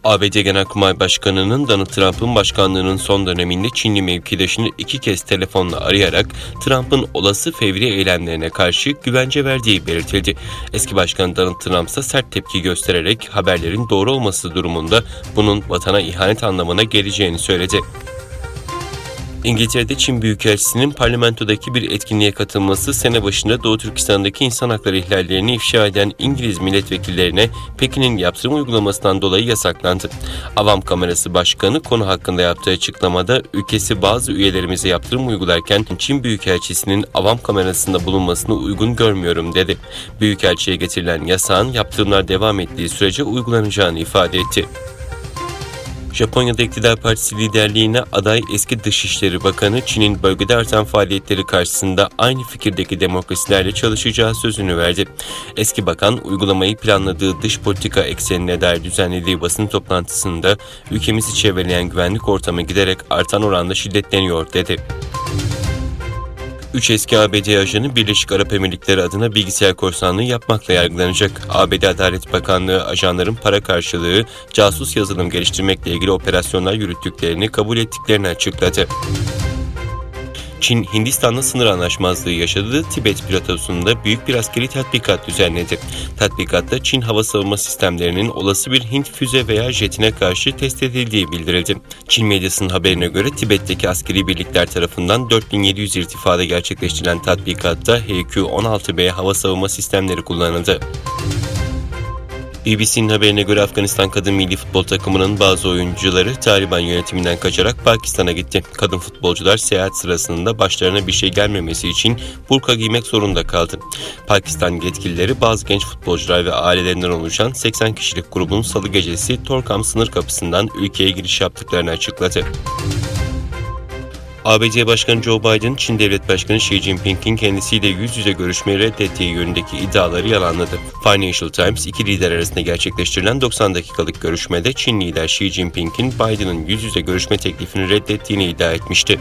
ABD Genelkurmay Başkanı'nın Donald Trump'ın başkanlığının son döneminde Çinli mevkidaşını 2 kez telefonla arayarak Trump'ın olası fevri eylemlerine karşı güvence verdiği belirtildi. Eski başkan Donald Trump ise sert tepki göstererek haberlerin doğru olması durumunda bunun vatana ihanet anlamına geleceğini söyledi. İngiltere'de Çin Büyükelçisi'nin parlamentodaki bir etkinliğe katılması sene başında Doğu Türkistan'daki insan hakları ihlallerini ifşa eden İngiliz milletvekillerine Pekin'in yaptırım uygulamasından dolayı yasaklandı. Avam Kamerası Başkanı konu hakkında yaptığı açıklamada ülkesi bazı üyelerimize yaptırım uygularken Çin Büyükelçisi'nin Avam Kamerası'nda bulunmasını uygun görmüyorum dedi. Büyükelçiye getirilen yasağın yaptırımlar devam ettiği sürece uygulanacağını ifade etti. Japonya'da İktidar Partisi liderliğine aday eski Dışişleri Bakanı Çin'in bölgede artan faaliyetleri karşısında aynı fikirdeki demokrasilerle çalışacağı sözünü verdi. Eski bakan uygulamayı planladığı dış politika eksenine dair düzenlediği basın toplantısında ülkemizi çevreleyen güvenlik ortamı giderek artan oranda şiddetleniyor dedi. 3 eski ABD ajanı Birleşik Arap Emirlikleri adına bilgisayar korsanlığı yapmakla yargılanacak. ABD Adalet Bakanlığı ajanların para karşılığı casus yazılım geliştirmekle ilgili operasyonlar yürüttüklerini kabul ettiklerini açıkladı. Çin, Hindistan'la sınır anlaşmazlığı yaşadığı Tibet platosunda büyük bir askeri tatbikat düzenledi. Tatbikatta Çin hava savunma sistemlerinin olası bir Hint füze veya jetine karşı test edildiği bildirildi. Çin medyasının haberine göre Tibet'teki askeri birlikler tarafından 4700 irtifada gerçekleştirilen tatbikatta HQ-16B hava savunma sistemleri kullanıldı. BBC'nin haberine göre Afganistan kadın milli futbol takımının bazı oyuncuları Taliban yönetiminden kaçarak Pakistan'a gitti. Kadın futbolcular seyahat sırasında başlarına bir şey gelmemesi için burka giymek zorunda kaldı. Pakistan yetkilileri bazı genç futbolcular ve ailelerinden oluşan 80 kişilik grubun salı gecesi Torkham sınır kapısından ülkeye giriş yaptıklarını açıkladı. ABD Başkanı Joe Biden, Çin Devlet Başkanı Xi Jinping'in kendisiyle yüz yüze görüşmeyi reddettiği yönündeki iddiaları yalanladı. Financial Times, iki lider arasında gerçekleştirilen 90 dakikalık görüşmede Çin lider Xi Jinping'in Biden'ın yüz yüze görüşme teklifini reddettiğini iddia etmişti.